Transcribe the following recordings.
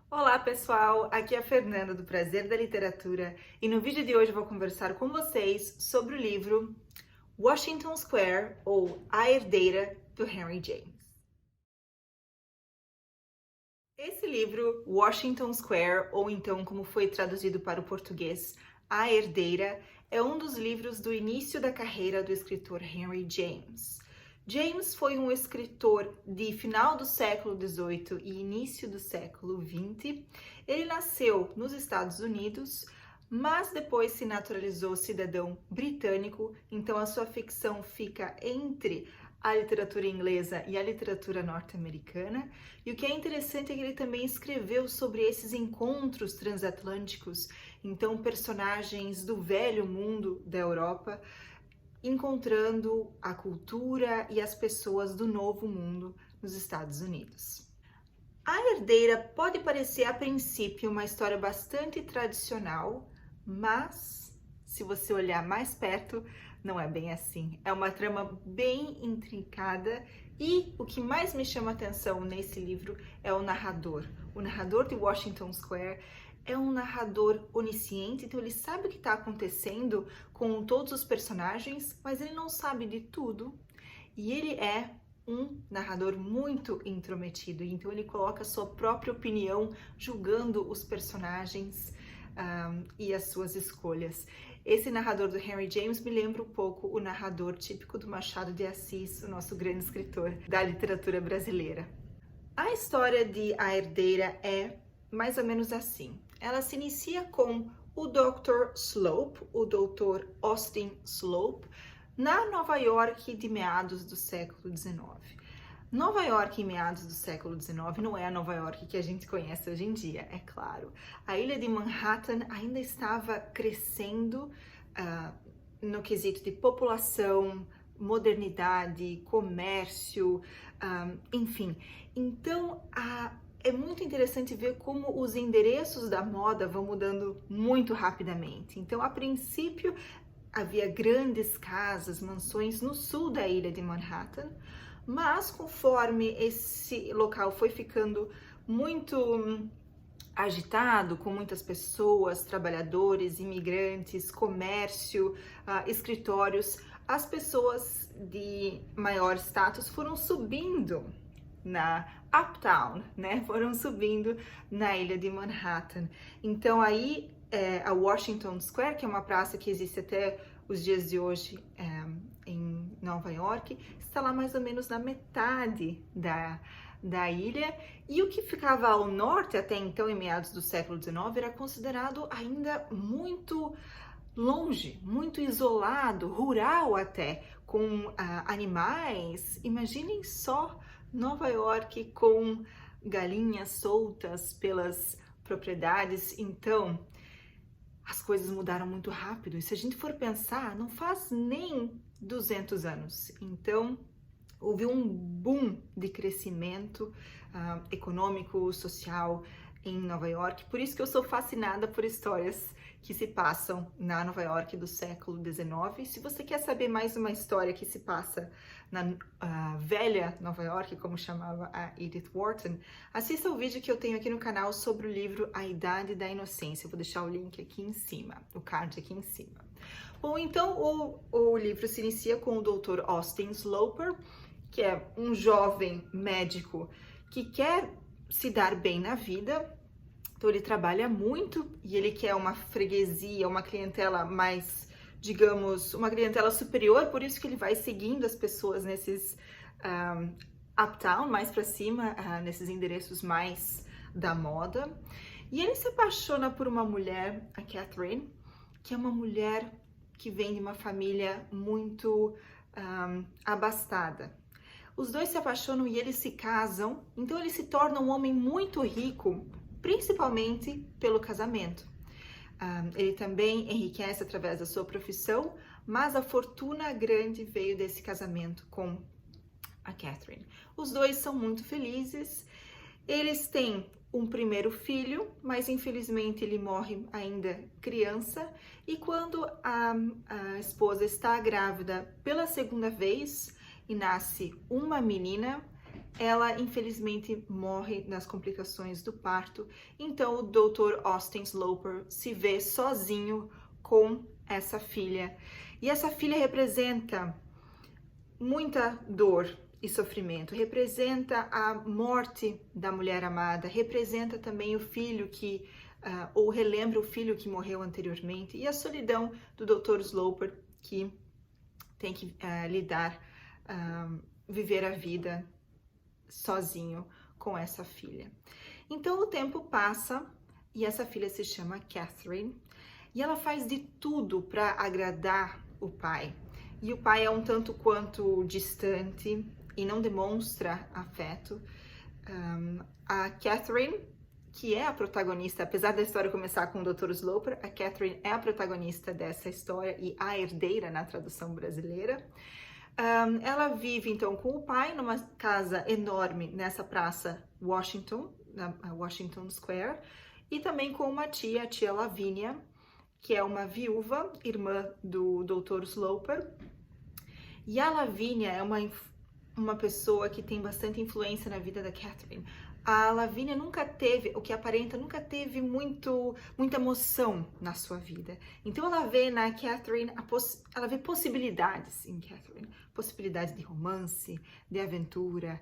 Olá pessoal, aqui é a Fernanda do Prazer da Literatura e no vídeo de hoje eu vou conversar com vocês sobre o livro Washington Square ou A Herdeira do Henry James. Esse livro, Washington Square, ou então como foi traduzido para o português, A Herdeira, é um dos livros do início da carreira do escritor Henry James. James foi um escritor de final do século XVIII e início do século XX. Ele nasceu nos Estados Unidos, mas depois se naturalizou cidadão britânico, então a sua ficção fica entre a literatura inglesa e a literatura norte-americana. E o que é interessante é que ele também escreveu sobre esses encontros transatlânticos, então personagens do velho mundo da Europa encontrando a cultura e as pessoas do novo mundo nos Estados Unidos. A Herdeira pode parecer a princípio uma história bastante tradicional, mas se você olhar mais perto, não é bem assim. É uma trama bem intrincada e o que mais me chama a atenção nesse livro é o narrador. O narrador de Washington Square é um narrador onisciente, então ele sabe o que está acontecendo com todos os personagens, mas ele não sabe de tudo. E ele é um narrador muito intrometido, então ele coloca a sua própria opinião, julgando os personagens e as suas escolhas. Esse narrador do Henry James me lembra um pouco o narrador típico do Machado de Assis, o nosso grande escritor da literatura brasileira. A história de A Herdeira é mais ou menos assim. Ela se inicia com o Dr. Slope, o Dr. Austin Slope, na Nova York de meados do século XIX. Nova York em meados do século XIX não é a Nova York que a gente conhece hoje em dia, é claro. A ilha de Manhattan ainda estava crescendo no quesito de população, modernidade, comércio, enfim. Então, é muito interessante ver como os endereços da moda vão mudando muito rapidamente. Então, a princípio, havia grandes casas, mansões no sul da ilha de Manhattan, mas conforme esse local foi ficando muito agitado, com muitas pessoas, trabalhadores, imigrantes, comércio, escritórios, as pessoas de maior status foram subindo na Uptown, né? Foram subindo na ilha de Manhattan. Então aí a Washington Square, que é uma praça que existe até os dias de hoje em Nova York, está lá mais ou menos na metade da ilha, e o que ficava ao norte até então, em meados do século XIX, era considerado ainda muito longe, muito isolado, rural até, com animais. Imaginem só Nova York com galinhas soltas pelas propriedades. Então, as coisas mudaram muito rápido. E se a gente for pensar, não faz nem 200 anos. Então, houve um boom de crescimento econômico, social em Nova York. Por isso que eu sou fascinada por histórias que se passam na Nova York do século XIX. Se você quer saber mais uma história que se passa na velha Nova York, como chamava a Edith Wharton, assista o vídeo que eu tenho aqui no canal sobre o livro A Idade da Inocência. Eu vou deixar o link aqui em cima, o card aqui em cima. Bom, então o livro se inicia com o Dr. Austin Sloper, que é um jovem médico que quer se dar bem na vida. Então ele trabalha muito e ele quer uma freguesia, uma clientela mais, digamos, uma clientela superior, por isso que ele vai seguindo as pessoas nesses uptown, mais para cima, nesses endereços mais da moda. E ele se apaixona por uma mulher, a Catherine, que é uma mulher que vem de uma família muito abastada. Os dois se apaixonam e eles se casam, então ele se torna um homem muito rico, principalmente pelo casamento. Ele também enriquece através da sua profissão, mas a fortuna grande veio desse casamento com a Catherine. Os dois são muito felizes, eles têm um primeiro filho, mas infelizmente ele morre ainda criança, e quando a esposa está grávida pela segunda vez e nasce uma menina, ela infelizmente morre nas complicações do parto. Então o Dr. Austin Sloper se vê sozinho com essa filha. E essa filha representa muita dor e sofrimento, representa a morte da mulher amada, representa também o filho que, ou relembra o filho que morreu anteriormente, e a solidão do Dr. Sloper, que tem que viver a vida sozinho com essa filha. Então o tempo passa e essa filha se chama Catherine, e ela faz de tudo para agradar o pai. E o pai é um tanto quanto distante e não demonstra afeto. A Catherine, que é a protagonista, apesar da história começar com o Dr. Sloper, a Catherine é a protagonista dessa história e a herdeira na tradução brasileira. Ela vive então com o pai numa casa enorme nessa praça Washington, na Washington Square, e também com uma tia, a tia Lavínia, que é uma viúva, irmã do Dr. Sloper. E a Lavínia é uma pessoa que tem bastante influência na vida da Catherine. A Lavínia nunca teve, o que aparenta, nunca teve muita emoção na sua vida. Então ela vê na Catherine, ela vê possibilidades em Catherine, possibilidades de romance, de aventura.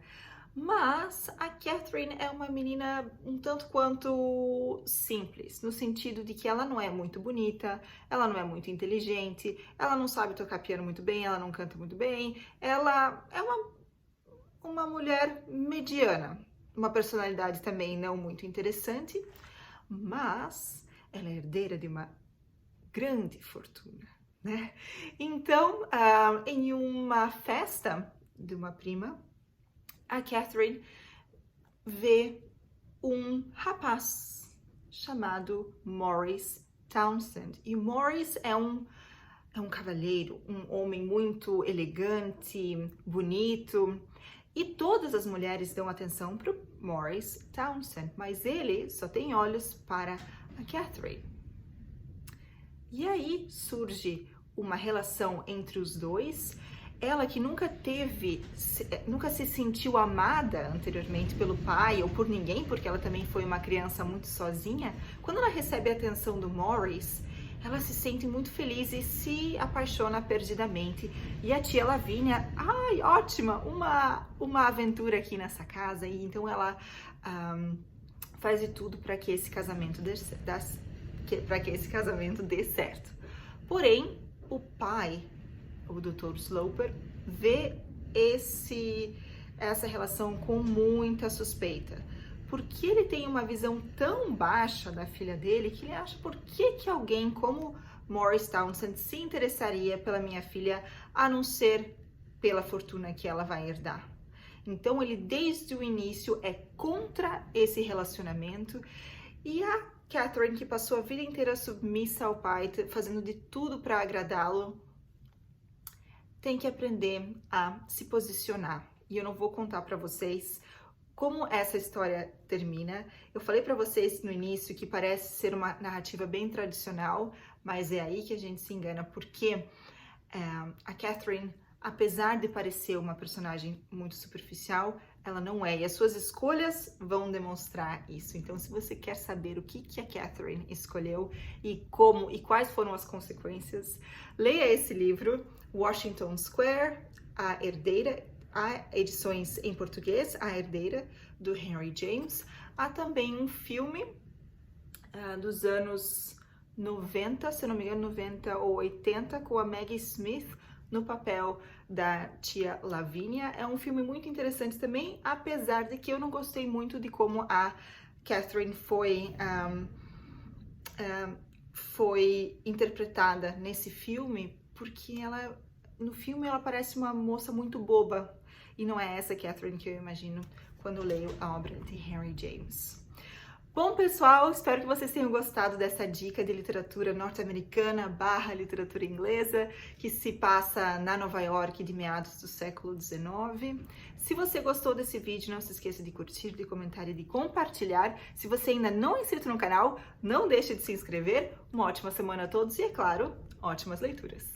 Mas a Catherine é uma menina um tanto quanto simples, no sentido de que ela não é muito bonita, ela não é muito inteligente, ela não sabe tocar piano muito bem, ela não canta muito bem, ela é uma mulher mediana, uma personalidade também não muito interessante, mas ela é herdeira de uma grande fortuna, né? Então, em uma festa de uma prima, a Catherine vê um rapaz chamado Morris Townsend. E o Morris é um cavalheiro, um homem muito elegante, bonito. E todas as mulheres dão atenção para o Morris Townsend, mas ele só tem olhos para a Catherine. E aí surge uma relação entre os dois. Ela que nunca se sentiu amada anteriormente pelo pai ou por ninguém, porque ela também foi uma criança muito sozinha, quando ela recebe a atenção do Morris, ela se sente muito feliz e se apaixona perdidamente. E a tia Lavínia, ai, ótima, uma aventura aqui nessa casa. E então ela faz de tudo para que esse casamento dê certo. Porém, o pai, o Dr. Sloper, vê essa relação com muita suspeita, porque ele tem uma visão tão baixa da filha dele que ele acha por que alguém como Morris Townsend se interessaria pela minha filha, a não ser pela fortuna que ela vai herdar. Então ele desde o início é contra esse relacionamento, e a Catherine, que passou a vida inteira submissa ao pai, fazendo de tudo para agradá-lo, tem que aprender a se posicionar. E eu não vou contar para vocês como essa história termina. Eu falei para vocês no início que parece ser uma narrativa bem tradicional, mas é aí que a gente se engana, porque a Catherine, apesar de parecer uma personagem muito superficial, ela não é. E as suas escolhas vão demonstrar isso. Então, se você quer saber o que a Catherine escolheu e como e quais foram as consequências, leia esse livro, Washington Square, A Herdeira. Há edições em português, A Herdeira, do Henry James. Há também um filme dos anos 90, se não me engano, 90 ou 80, com a Maggie Smith no papel da tia Lavínia. É um filme muito interessante também, apesar de que eu não gostei muito de como a Catherine foi interpretada nesse filme, porque no filme ela parece uma moça muito boba, e não é essa Catherine que eu imagino quando leio a obra de Henry James. Bom, pessoal, espero que vocês tenham gostado dessa dica de literatura norte-americana / literatura inglesa, que se passa na Nova York de meados do século XIX. Se você gostou desse vídeo, não se esqueça de curtir, de comentar e de compartilhar. Se você ainda não é inscrito no canal, não deixe de se inscrever. Uma ótima semana a todos e, é claro, ótimas leituras!